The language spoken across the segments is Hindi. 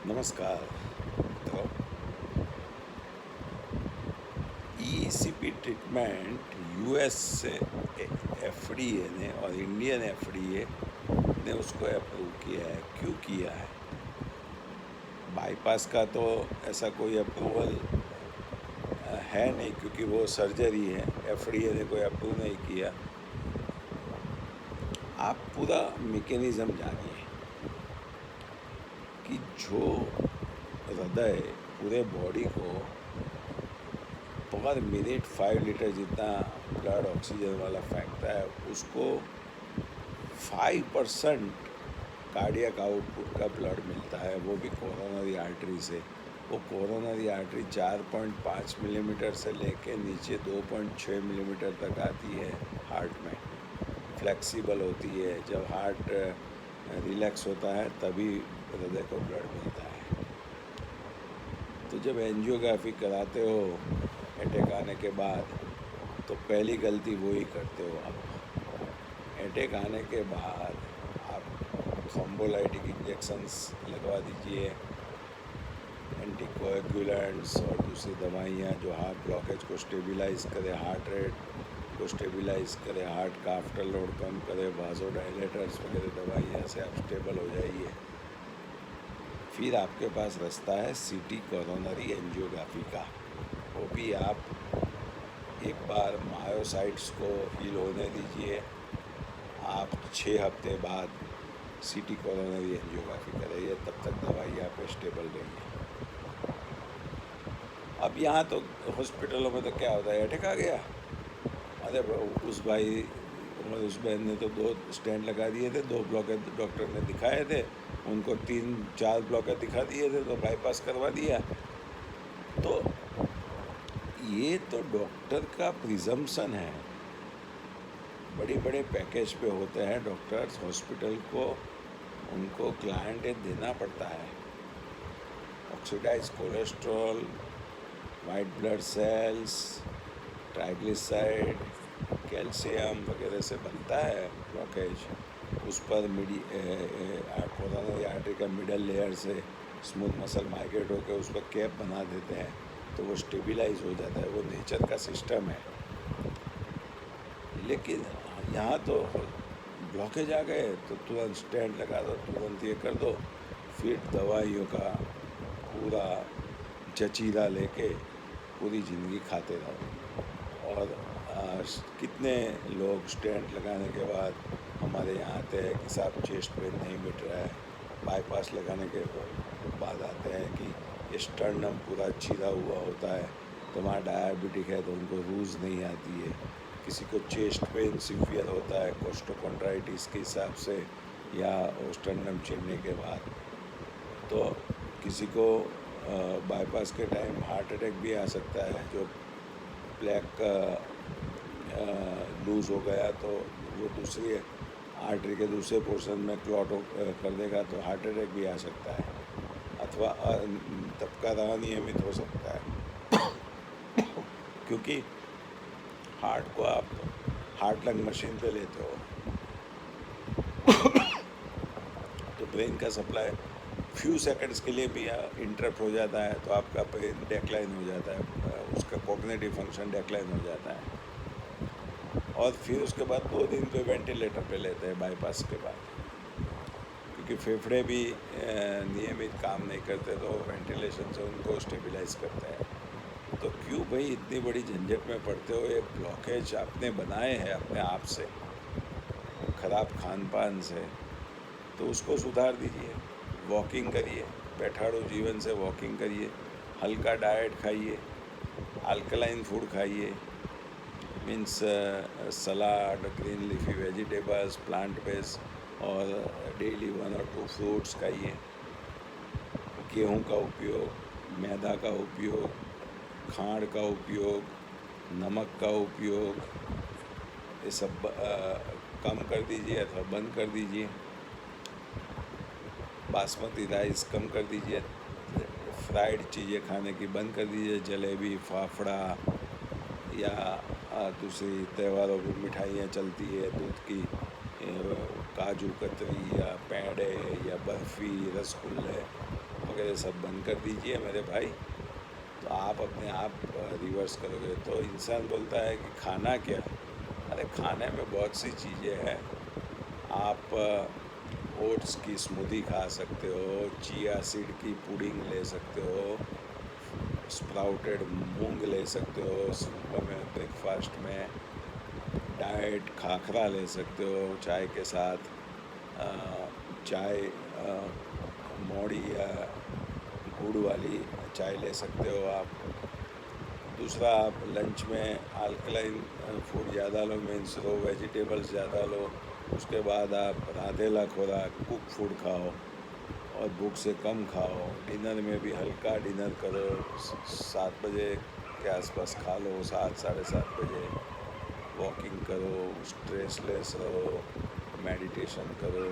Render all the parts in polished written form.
नमस्कार मित्रों। ईसीपी ट्रीटमेंट यूएस से एफडीए ने और इंडियन एफडीए ने उसको अप्रूव किया है। क्यों किया है? बाईपास का तो ऐसा कोई अप्रूवल है नहीं, क्योंकि वो सर्जरी है। एफडीए ने कोई अप्रूव नहीं किया। आप पूरा मैकेनिज्म जानिए कि जो हृदय पूरे बॉडी को पर मिनट 5 लीटर जितना ब्लड ऑक्सीजन वाला फेंकता है, उसको 5% कार्डियक आउटपुट का ब्लड मिलता है, वो भी कोरोनरी आर्टरी से। वो कोरोनरी आर्टरी 4.5 मिलीमीटर से लेके नीचे 2.6 मिलीमीटर तक आती है हार्ट में। फ्लेक्सिबल होती है। जब हार्ट रिलैक्स होता है तभी हृदय को ब्लड मिलता है। तो जब एंजियोग्राफी कराते हो अटैक आने के बाद, तो पहली गलती वो ही करते हो आप। अटैक आने के बाद आप थ्रोम्बोलाइटिक इंजेक्शंस लगवा दीजिए, एंटीकोएगुलेंट्स और दूसरी दवाइयाँ जो हार्ट ब्लॉकेज को स्टेबलाइज करे, हार्ट रेट को स्टेबलाइज करे, हार्ट का आफ्टर लोड कम करे, वासोडाइलेटर्स वगैरह दवाइयाँ से आप स्टेबल हो जाइए। फिर आपके पास रास्ता है सीटी कोरोनरी एंजियोग्राफी का। वो भी आप एक बार मायोसाइट्स को हील होने दीजिए। आप 6 हफ्ते बाद सीटी कोरोनरी एंजियोग्राफी कराइए, तब तक दवाई आप स्टेबल रहिए। अब यहाँ तो हॉस्पिटलों में तो क्या होता है, अटैक आ गया, अरे उस भाई उस बहन ने तो 2 स्टेंट लगा दिए थे, 2 ब्लॉकेज डॉक्टर ने दिखाए थे, उनको 3-4 ब्लॉकेज दिखा दिए थे, तो बाईपास करवा दिया। तो ये तो डॉक्टर का प्रिजम्पशन है। बड़े बड़े पैकेज पे होते हैं डॉक्टर्स, हॉस्पिटल को उनको क्लाइंट देना पड़ता है। Oxidize cholesterol, white blood cells, triglyceride, calcium वगैरह से बनता है ब्लॉकेज। उस पर कोरोनरी आर्टरी का मिडल लेयर से स्मूथ मसल माइग्रेट होकर उस पर कैप बना देते हैं, तो वो स्टेबलाइज हो जाता है। वो नेचर का सिस्टम है। लेकिन यहाँ तो ब्लॉकेज आ गए तो तुरंत स्टेंट लगा दो, तुरंत ये कर दो, फिर दवाइयों का पूरा जचीरा लेके पूरी ज़िंदगी खाते रहो। और कितने लोग स्टेंट लगाने के बाद हमारे यहाँ आते हैं कि साहब चेस्ट पेन नहीं मिट रहा है। बाईपास लगाने के बाद आते हैं कि स्टर्नम पूरा चीरा हुआ होता है, तो वहाँ डायबिटिक है तो उनको रूज नहीं आती है। किसी को चेस्ट पेन सीवियर होता है कोस्टोकॉन्ड्राइटिस के हिसाब से, या स्टर्नम चिरने के बाद। तो किसी को बाईपास के टाइम हार्ट अटैक भी आ सकता है। जो प्लेक लूज़ हो गया तो वो दूसरी आर्टरी के दूसरे पोर्शन में क्लॉट कर देगा, तो हार्ट अटैक भी आ सकता है, अथवा तबका अनियमित हो सकता है। क्योंकि हार्ट को आप हार्ट लंग मशीन पे लेते हो, तो ब्रेन का सप्लाई फ्यू सेकंड्स के लिए भी इंटरप्ट हो जाता है, तो आपका ब्रेन डेक्लाइन हो जाता है, उसका कॉग्निटिव फंक्शन डेक्लाइन हो जाता है। और फिर उसके बाद 2 दिन पे वेंटिलेटर पे लेते हैं बाईपास के बाद, क्योंकि फेफड़े भी नियमित काम नहीं करते, तो वेंटिलेशन से उनको स्टेबलाइज करते हैं। तो क्यों भाई इतनी बड़ी झंझट में पड़ते हो? एक ब्लॉकेज आपने बनाए हैं अपने आप से, ख़राब खान पान से, तो उसको सुधार दीजिए। वॉकिंग करिए, बैठाड़ू जीवन से वॉकिंग करिए, हल्का डाइट खाइए, अल्कलाइन फूड खाइए, means salad, green leafy vegetables, plant based, और डेली 1 और 2 फ्रूट्स खाइए। गेहूं का उपयोग, मैदा का उपयोग, खांड का उपयोग, नमक का उपयोग, ये सब कम कर दीजिए अथवा बंद कर दीजिए। बासमती राइस कम कर दीजिए, फ्राइड चीज़ें खाने की बंद कर दीजिए, जलेबी, फाफड़ा, या दूसरी त्योहारों पर मिठाइयाँ चलती है दूध की, काजू कतरी या पेड़े या बर्फ़ी, रसगुल्ले वगैरह वगैरह सब बंद कर दीजिए मेरे भाई, तो आप अपने आप रिवर्स करोगे। तो इंसान बोलता है कि खाना क्या, अरे खाने में बहुत सी चीज़ें हैं। आप ओट्स की स्मूदी खा सकते हो, चिया सीड की पुडिंग ले सकते हो, स्प्राउटेड मूंग ले सकते हो सुबह में ब्रेकफास्ट में, डाइट खाखरा ले सकते हो चाय के साथ, चाय मोड़ी या गुड़ वाली चाय ले सकते हो आप। दूसरा, आप लंच में अल्कलाइन फूड ज़्यादा लो, मीन्स रो वेजिटेबल्स ज़्यादा लो। उसके बाद आप राधेला खुराक कुक फूड खाओ और भूख से कम खाओ। डिनर में भी हल्का डिनर करो, 7 बजे के आसपास खा लो, 7 साढ़े 7 बजे। वॉकिंग करो, स्ट्रेसलेस रहो, मेडिटेशन करो।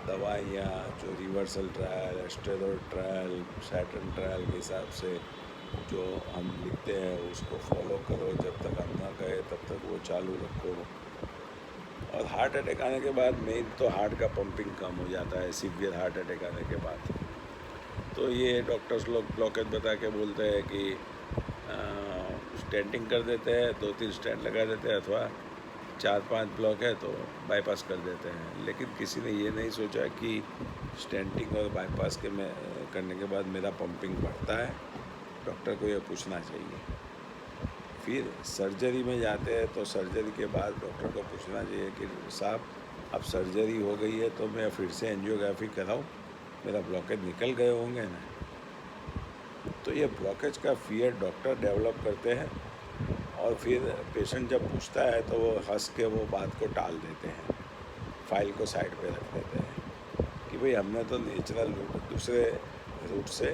दवाइयाँ जो reversal trial, steroid trial, Saturn trial के हिसाब से जो हम लिखते हैं उसको फॉलो करो। जब तक हम ना गए तब तक वो चालू रखो। और हार्ट अटैक आने के बाद मेन तो हार्ट का पंपिंग कम हो जाता है, सीवियर हार्ट अटैक आने के बाद। तो ये डॉक्टर्स लोग ब्लॉकेज बता के बोलते हैं कि स्टेंटिंग कर देते हैं, 2-3 स्टेंट लगा देते हैं, अथवा 4-5 ब्लॉक है तो बाईपास कर देते हैं। लेकिन किसी ने ये नहीं सोचा कि स्टेंटिंग और बाईपास करने के बाद मेरा पंपिंग बढ़ता है। डॉक्टर को ये पूछना चाहिए। फिर सर्जरी में जाते हैं तो सर्जरी के बाद डॉक्टर को पूछना चाहिए कि साहब अब सर्जरी हो गई है तो मैं फिर से एंजियोग्राफी कराऊं, मेरा ब्लॉकेज निकल गए होंगे ना। तो ये ब्लॉकेज का फियर डॉक्टर डेवलप करते हैं और फिर पेशेंट जब पूछता है तो वो हंस के वो बात को टाल देते हैं, फाइल को साइड पे रख देते हैं कि भाई हमने तो नेचुरल दूसरे रूट से,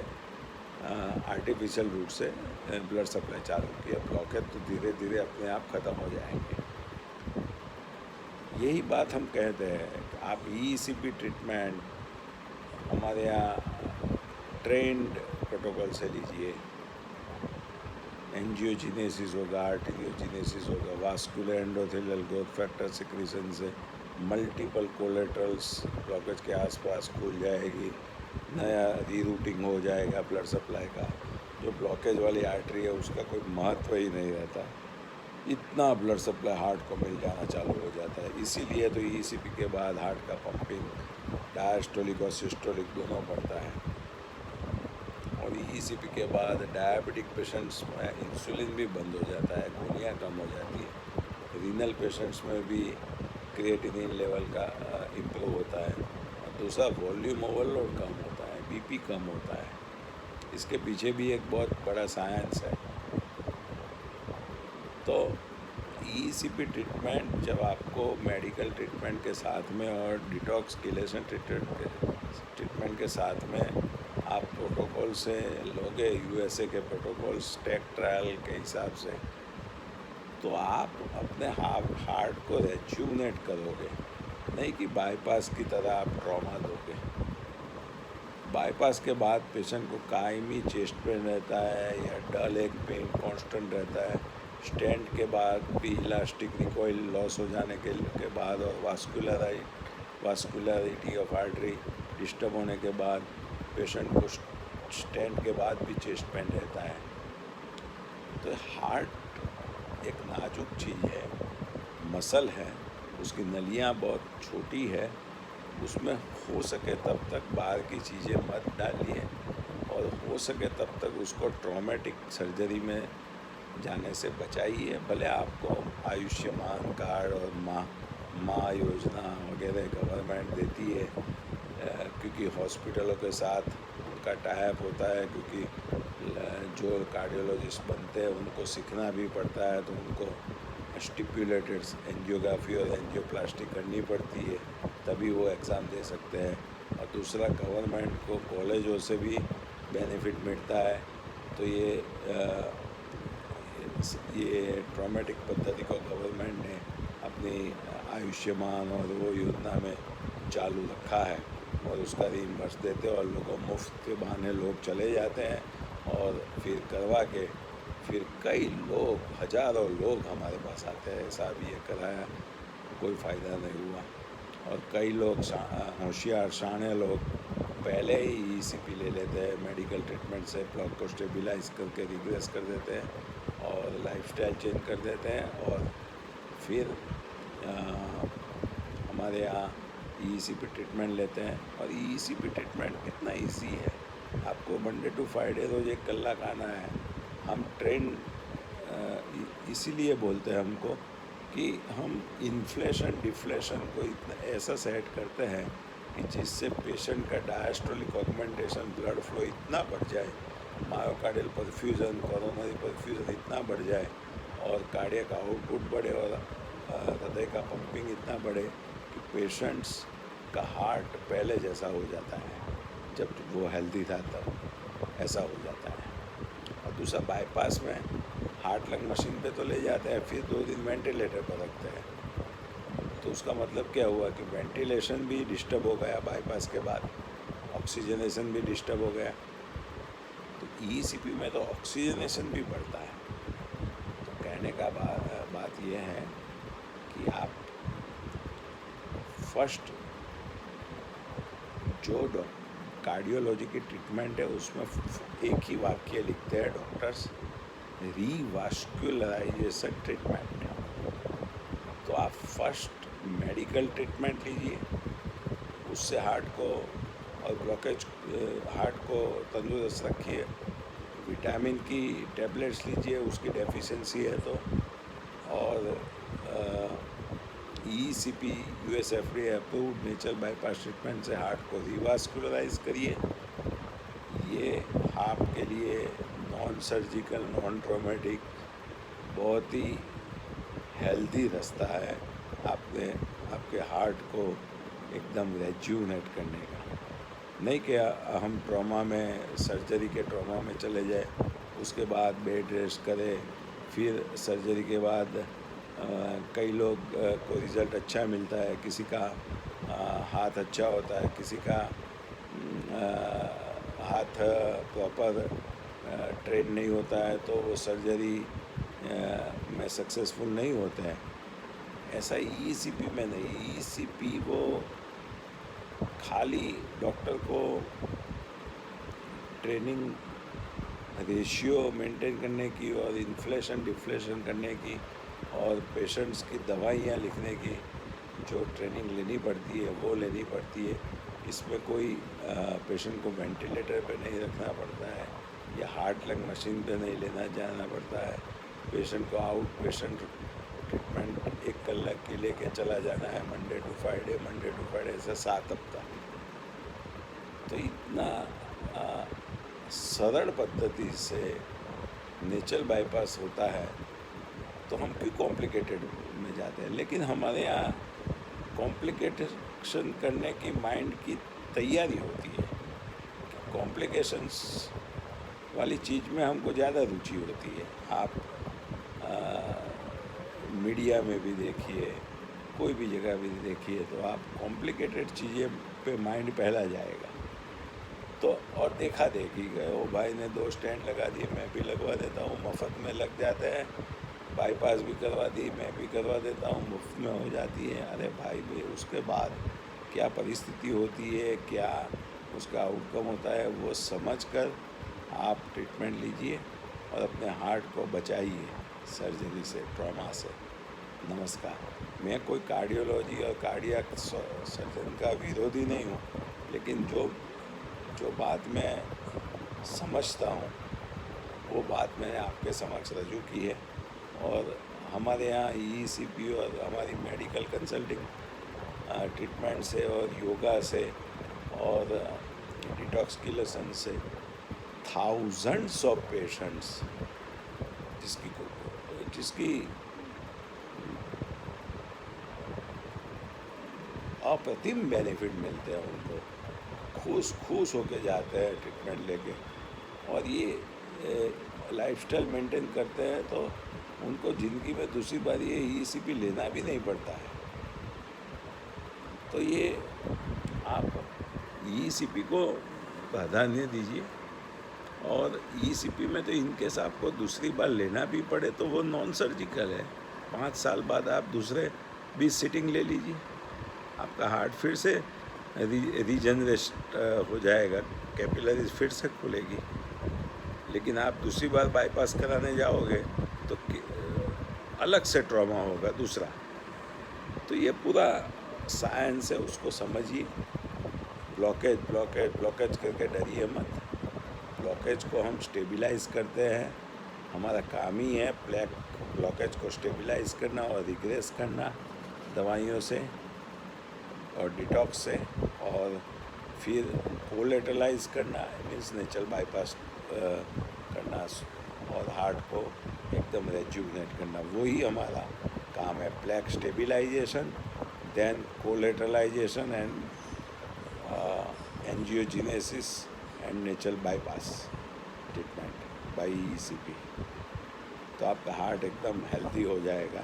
आर्टिफिशियल रूट से ब्लड सप्लाई चालू किया, ब्लॉकेज तो धीरे धीरे अपने आप ख़त्म हो जाएंगे। यही बात हम कहते हैं कि आप ECP ट्रीटमेंट हमारे यहाँ ट्रेंड प्रोटोकॉल से लीजिए। एंजियोजेनेसिस होगा, आर्टेरियोजेनेसिस होगा, vascular endothelial growth factor secretion से मल्टीपल कोलेटरल्स ब्लॉकेज के आसपास खुल जाएगी, नया रीरूटिंग हो जाएगा ब्लड सप्लाई का। जो ब्लॉकेज वाली आर्टरी है उसका कोई महत्व ही नहीं रहता, इतना ब्लड सप्लाई हार्ट को मिल जाना चालू हो जाता है। इसीलिए तो ECP के बाद हार्ट का पंपिंग डायस्टोलिक और सिस्टोलिक दोनों बढ़ता है। और ECP के बाद डायबिटिक पेशेंट्स में इंसुलिन भी बंद हो जाता है, गोलियाँ कम हो जाती है। रीनल पेशेंट्स में भी क्रिएटिनिन लेवल का इम्प्रूव होता है। और दूसरा, वॉल्यूम ओवरलोड कम होता है, BP कम होता है। इसके पीछे भी एक बहुत बड़ा साइंस है। तो ECP ट्रीटमेंट जब आपको मेडिकल ट्रीटमेंट के साथ में और डिटॉक्स किलेशन ट्रीटमेंट के साथ में आप प्रोटोकॉल से लोगे, USA के प्रोटोकॉल स्टेक ट्रायल के हिसाब से, तो आप अपने हार्ट को रेज्यूनेट करोगे, नहीं कि बाईपास की तरह आप ट्रॉमा दोगे। बाईपास के बाद पेशेंट को कायमी चेस्ट पेन रहता है या डल एक पेन कांस्टेंट रहता है। स्टेंट के बाद भी इलास्टिक रिकॉइल लॉस हो जाने के बाद और वास्कुलरिटी ऑफ आर्टरी डिस्टर्ब होने के बाद पेशेंट को स्टेंट के बाद भी चेस्ट पेन रहता है। तो हार्ट एक नाजुक चीज़ है, मसल है, उसकी नलियाँ बहुत छोटी है, उसमें हो सके तब तक बाहर की चीज़ें मत डालिए और हो सके तब तक उसको ट्रॉमेटिक सर्जरी में जाने से बचाइए। भले आपको आयुष्मान कार्ड और माँ योजना वगैरह गवर्नमेंट देती है, क्योंकि हॉस्पिटलों के साथ उनका टाइप होता है, क्योंकि जो कार्डियोलॉजिस्ट बनते हैं उनको सीखना भी पड़ता है, तो उनको स्टिपुलेटेड एंजियोग्राफी और एंजियोप्लास्टी करनी पड़ती है, तभी वो एग्ज़ाम दे सकते हैं। और दूसरा, गवर्नमेंट को कॉलेजों से भी बेनिफिट मिलता है। तो ये ट्रॉमेटिक पद्धति को गवर्नमेंट ने अपनी आयुष्मान और वो योजना में चालू रखा है और उसका रीइंबर्स देते हैं और लोगों मुफ्त के बहाने लोग चले जाते हैं और फिर करवा के फिर कई लोग, हज़ारों लोग हमारे पास आते हैं, ऐसा भी ये कराया, कोई फ़ायदा नहीं हुआ। और कई लोग होशियार शाणे लोग पहले ही ईसीपी ले लेते हैं, मेडिकल ट्रीटमेंट से ब्लॉक को स्टेबिलाइज करके रिग्रेस कर देते हैं और लाइफस्टाइल चेंज कर देते हैं। और फिर हमारे यहाँ ईसीपी ट्रीटमेंट लेते हैं। और ईसीपी ट्रीटमेंट कितना इजी है, आपको मंडे टू फ्राइडे रोज 1 कलाक आना है। हम ट्रेन इसीलिए बोलते हैं हमको कि हम इन्फ्लेशन डिफ्लेशन को इतना ऐसा सेट करते हैं कि जिससे पेशेंट का डायस्टोलिक ऑगमेंटेशन, ब्लड फ्लो इतना बढ़ जाए, मायोकार्डियल परफ्यूजन, कोरोनरी परफ्यूजन इतना बढ़ जाए और कार्डियक आउटपुट बढ़े और हृदय का पंपिंग इतना बढ़े कि पेशेंट्स का हार्ट पहले जैसा हो जाता है, जब वो हेल्दी था तब ऐसा हो जाता है। और दूसरा, बाईपास में हार्ट लंग मशीन पे तो ले जाते हैं, फिर 2 दिन वेंटिलेटर पर रखते हैं। तो उसका मतलब क्या हुआ कि वेंटिलेशन भी डिस्टर्ब हो गया बाईपास के बाद, ऑक्सीजनेशन भी डिस्टर्ब हो गया। तो ईसीपी में तो ऑक्सीजनेशन भी बढ़ता है। तो कहने का बात यह है कि आप फर्स्ट जो कार्डियोलॉजी की ट्रीटमेंट है उसमें एक ही वाक्य लिखते हैं डॉक्टर्स, रीवास्कुलराइजेशन ट्रीटमेंट। तो आप फर्स्ट मेडिकल ट्रीटमेंट लीजिए, उससे हार्ट को और ब्लॉकेज हार्ट को तंदुरुस्त रखिए। विटामिन की टेबलेट्स लीजिए, उसकी डेफिशिएंसी है तो। और ECP USFDA approved natural bypass treatment से हार्ट को रिवास्कुलराइज करिए। ये आपके लिए नॉन सर्जिकल, नॉन ट्रॉमेटिक, बहुत ही हेल्दी रास्ता है आपके हार्ट को एकदम रेज्यूनेट करने का। नहीं कि हम ट्रॉमा में, सर्जरी के ट्रॉमा में चले जाए, उसके बाद बेड रेस्ट करें, फिर सर्जरी के बाद कई लोग को रिज़ल्ट अच्छा मिलता है, किसी का हाथ अच्छा होता है, किसी का हाथ प्रॉपर ट्रेन नहीं होता है तो वो सर्जरी में सक्सेसफुल नहीं होते हैं। ऐसा ईसीपी में नहीं। ईसीपी वो खाली डॉक्टर को ट्रेनिंग रेशियो मेंटेन करने की और इन्फ्लेशन डिफ्लेशन करने की और पेशेंट्स की दवाइयाँ लिखने की जो ट्रेनिंग लेनी पड़ती है वो लेनी पड़ती है। इसमें कोई पेशेंट को वेंटिलेटर पे नहीं रखना पड़ता है या हार्ट लंग मशीन पे नहीं लेना जाना पड़ता है। पेशेंट को आउट पेशेंट ट्रीटमेंट 1 कलाक के लेके चला जाना है, मंडे टू फ्राइडे ऐसा 7 हफ्ता। तो इतना सरल पद्धति से नेचुरल बाईपास होता है तो हम क्यों कॉम्प्लिकेटेड में जाते हैं। लेकिन हमारे यहाँ कॉम्प्लिकेशन करने की माइंड की तैयारी होती है। कॉम्प्लिकेशंस वाली चीज़ में हमको ज़्यादा रुचि होती है। आप मीडिया में भी देखिए, कोई भी जगह भी देखिए, तो आप कॉम्प्लिकेटेड चीज़ें पे माइंड पहला जाएगा। तो और देखा देखी गए, वो भाई ने 2 स्टैंड लगा दिए, मैं भी लगवा देता हूँ, मुफ्त में लग जाते हैं। बाईपास भी करवा दी, मैं भी करवा देता हूँ, मुफ्त में हो जाती है। अरे भाई उसके बाद क्या परिस्थिति होती है, क्या उसका आउटकम होता है, वो समझकर आप ट्रीटमेंट लीजिए और अपने हार्ट को बचाइए सर्जरी से, ट्रॉमा से। नमस्कार। मैं कोई कार्डियोलॉजी और कार्डियक सर्जन का विरोधी नहीं हूँ, लेकिन जो बात मैं समझता हूँ वो बात मैंने आपके समक्ष रजू की है। और हमारे यहाँ ईसीपी और हमारी मेडिकल कंसल्टिंग ट्रीटमेंट से और योगा से और डिटॉक्सिकेशन से थाउजेंड्स ऑफ पेशेंट्स जिसकी अप्रतिम बेनिफिट मिलते हैं, उनको खुश होके जाते हैं ट्रीटमेंट लेके। और ये लाइफस्टाइल मेंटेन करते हैं तो उनको ज़िंदगी में दूसरी बार ये ईसीपी लेना भी नहीं पड़ता है। तो ये आप ईसीपी को प्राधान्य दीजिए। और ईसीपी में तो इनकेस आपको दूसरी बार लेना भी पड़े तो वो नॉन सर्जिकल है। 5 साल बाद आप दूसरे भी सिटिंग ले लीजिए, आपका हार्ट फिर से रीजनरेट हो जाएगा, कैपिलरीज फिर से खुलेगी। लेकिन आप दूसरी बार बाईपास कराने जाओगे तो अलग से ट्रॉमा होगा दूसरा। तो ये पूरा साइंस है, उसको समझिए। ब्लॉकेज ब्लॉकेज ब्लॉकेज करके डरिए मत। ब्लॉकेज को हम स्टेबलाइज करते हैं, हमारा काम ही है ब्लॉकेज को स्टेबलाइज करना और रिग्रेस करना दवाइयों से और डिटॉक्स से, और फिर कोलेटरलाइज करना मीन्स नेचुरल बाईपास करना और हार्ट को एकदम रेजुविनेट करना। वही हमारा काम है, plaque stabilization, then collateralization and angiogenesis and natural bypass treatment by ECP। तो आपका हार्ट एकदम हेल्दी हो जाएगा।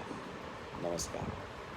नमस्कार।